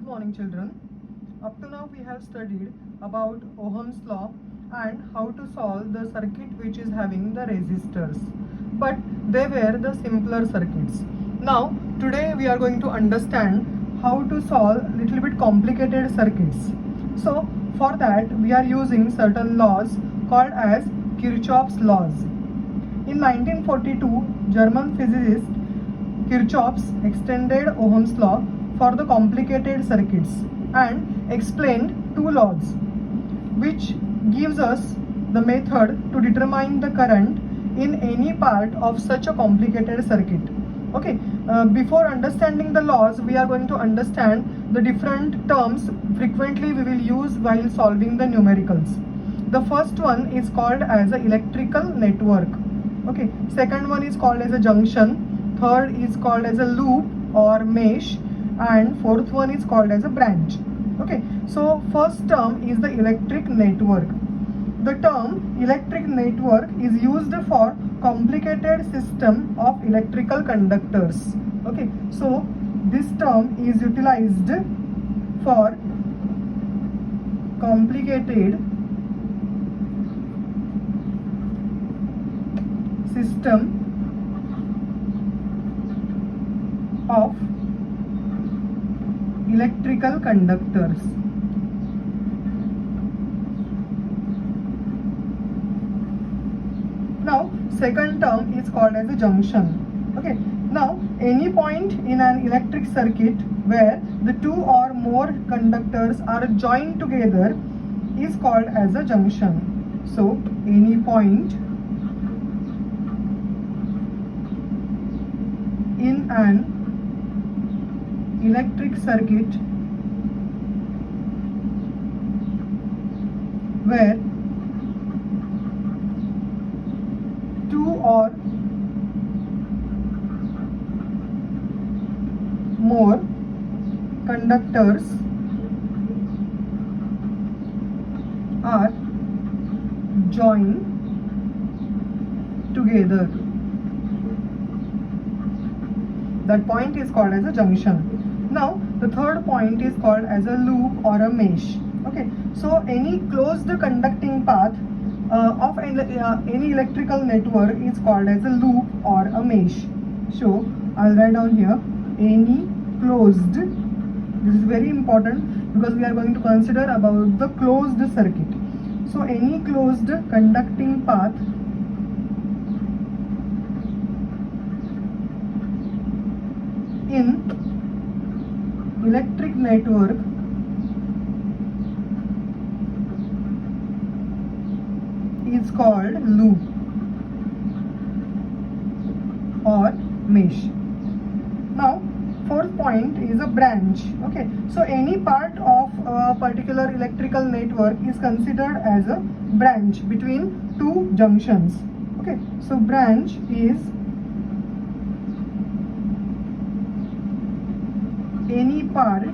morning, children. Up to now we have studied about Ohm's law and how to solve the circuit which is having the resistors, but they were the simpler circuits. Now today we are going to understand how to solve little bit complicated circuits. So for that we are using certain laws called as Kirchhoff's laws. In 1942, German physicist Kirchhoff extended Ohm's law for the complicated circuits and explained two laws, which gives us the method to determine the current in any part of such a complicated circuit. Okay, before understanding the laws, we are going to understand the different terms frequently we will use while solving the numericals. The first one is called as an electrical network. Okay, second one is called as a junction, third is called as a loop or mesh, and fourth one is called as a branch. Okay, so first term is the electric network. The term electric network is used for complicated system of electrical conductors. Okay, so this term is utilized for complicated system of electrical conductors. Now second term is called as a junction. Okay, now any point in an electric circuit where the two or more conductors are joined together is called as a junction. So any point in an electric circuit where two or more conductors are joined together. That point is called as a junction. Now the third point is called as a loop or a mesh. Okay, so any closed conducting path of any electrical network is called as a loop or a mesh. So I'll write down here any closed. This is very important because we are going to consider about the closed circuit. So any closed conducting path in electric network is called loop or mesh. Now fourth point is a branch. Okay, so any part of a particular electrical network is considered as a branch between two junctions. Okay, so branch is any part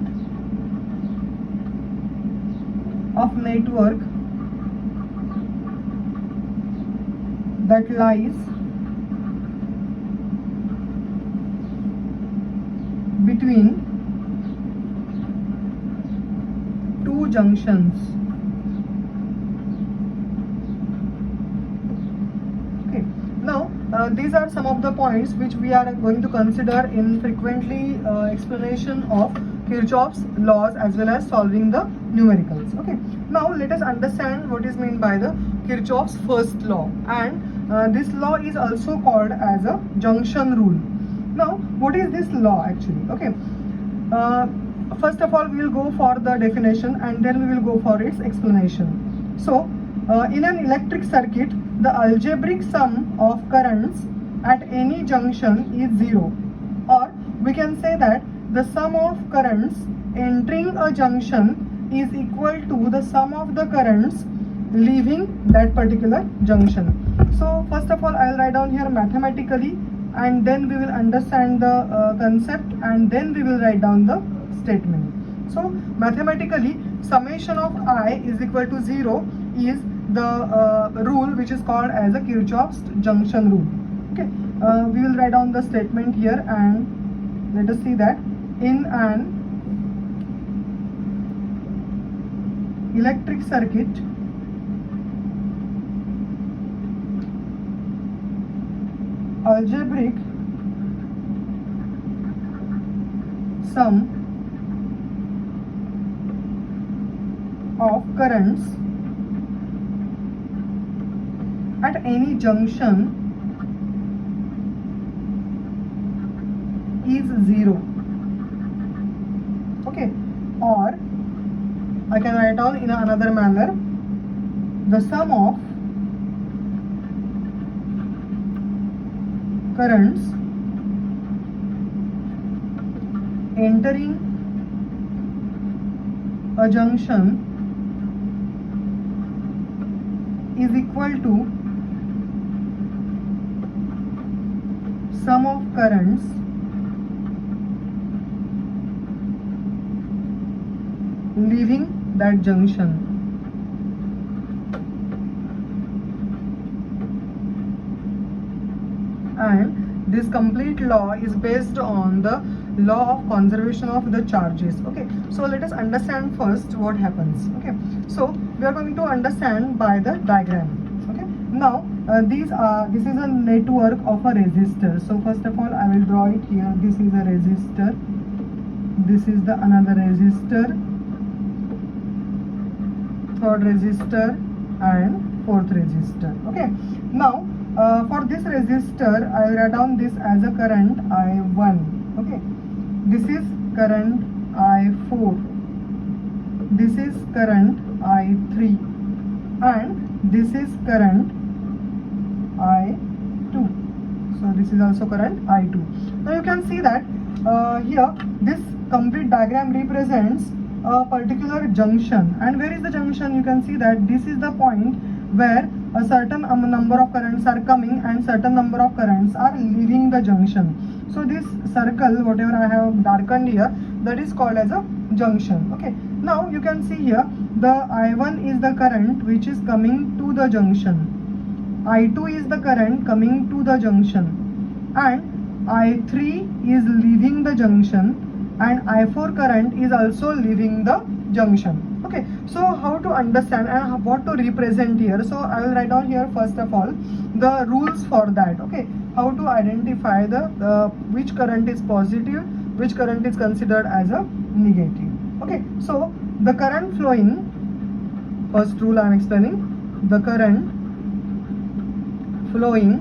of network that lies between two junctions. Okay, now these are some of the points which we are going to consider in frequently explanation of Kirchhoff's laws as well as solving the numericals. Okay, now let us understand what is meant by the Kirchhoff's first law, and this law is also called as a junction rule. Now what is this law actually? Okay, first of all we will go for the definition and then we will go for its explanation. So in an electric circuit, the algebraic sum of currents at any junction is zero, or we can say that the sum of currents entering a junction is equal to the sum of the currents leaving that particular junction. So first of all I'll write down here mathematically, and then we will understand the concept, and then we will write down the statement. So mathematically, summation of I is equal to 0 is the rule which is called as a Kirchhoff's junction rule. Okay, we will write down the statement here, and let us see that in an electric circuit algebraic sum of currents at any junction is 0. Okay, or I can write down in another manner, the sum of currents entering a junction is equal to sum of currents leaving that junction. And this complete law is based on the law of conservation of the charges. Okay, so let us understand first what happens. Okay, so we are going to understand by the diagram. Okay, now this is a network of a resistor. So first of all I will draw it here. This is a resistor, this is the another resistor, third resistor and fourth resistor. Okay, now for this resistor I will write down this as a current I1. Okay, this is current I4, this is current I3 and this is current I2. So this is also current I2. Now you can see that here this complete diagram represents a particular junction. And where is the junction? You can see that this is the point where a certain number of currents are coming and certain number of currents are leaving the junction. So this circle, whatever I have darkened here, that is called as a junction. Okay, now you can see here the I1 is the current which is coming to the junction, I2 is the current coming to the junction, and I3 is leaving the junction, and I4 current is also leaving the junction. Okay, so how to understand and what to represent here? So I will write down here first of all the rules for that. Okay, how to identify the which current is positive, which current is considered as a negative. Okay, so the current flowing, first rule I am explaining, the current flowing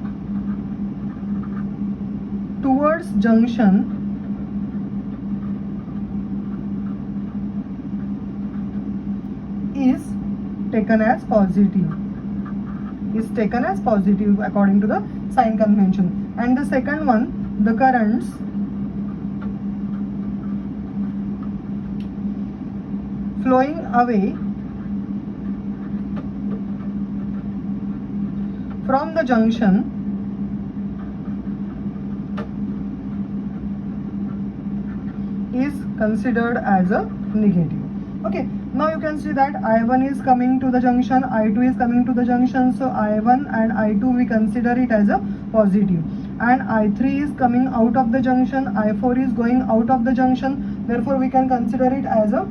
towards junction is taken as positive, according to the sign convention. And the second one, the currents flowing away from the junction is considered as a negative. Okay, now you can see that I1 is coming to the junction, I2 is coming to the junction, so I1 and I2 we consider it as a positive, and I3 is coming out of the junction, I4 is going out of the junction, therefore we can consider it as a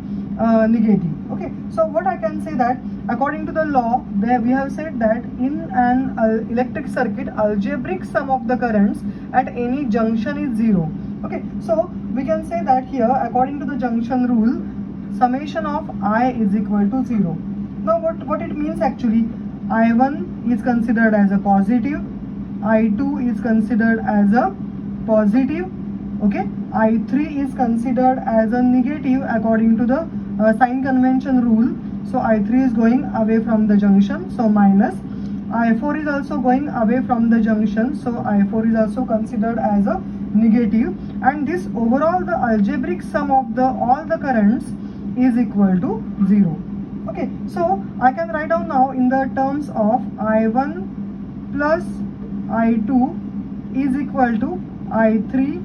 negative. Okay, so what I can say that according to the law, there we have said that in an electric circuit, algebraic sum of the currents at any junction is 0. Okay, so we can say that here according to the junction rule, summation of I is equal to 0. Now what it means actually, I1 is considered as a positive, I2 is considered as a positive, okay, I3 is considered as a negative according to the sign convention rule. So I3 is going away from the junction, so minus. I4 is also going away from the junction, so I4 is also considered as a negative, and this overall the algebraic sum of the all the currents is equal to 0. Okay, so I can write down now in the terms of I1 plus I2 is equal to I3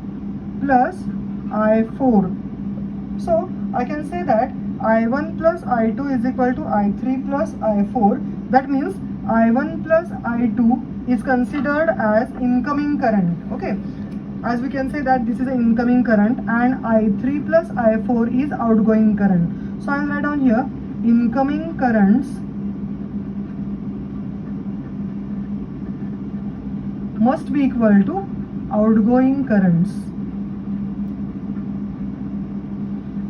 plus I4. So I can say that I1 plus I2 is equal to I3 plus I4. That means I1 plus I2 is considered as incoming current. Okay, as we can say that this is an incoming current, and I3 plus I4 is outgoing current. So I will write down here incoming currents must be equal to outgoing currents.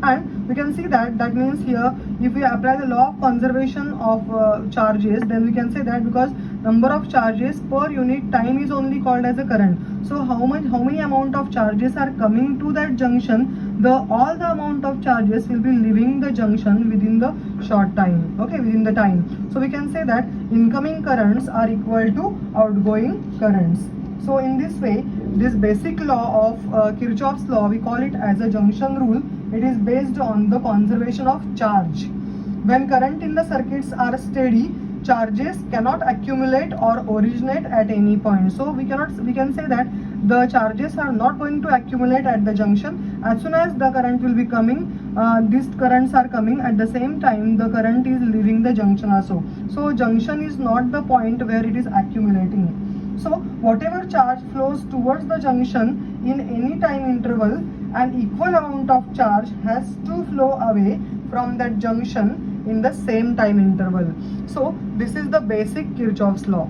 And we can see that means here, if we apply the law of conservation of charges, then we can say that because number of charges per unit time is only called as a current. So how many amount of charges are coming to that junction, all the amount of charges will be leaving the junction within the short time, okay, within the time. So we can say that incoming currents are equal to outgoing currents. So in this way, this basic law of Kirchhoff's law, we call it as a junction rule. It is based on the conservation of charge. When current in the circuits are steady, charges cannot accumulate or originate at any point. So we can say that the charges are not going to accumulate at the junction. As soon as the current will be coming, these currents are coming at the same time the current is leaving the junction also. So junction is not the point where it is accumulating. So whatever charge flows towards the junction in any time interval, an equal amount of charge has to flow away from that junction in the same time interval. So this is the basic Kirchhoff's law.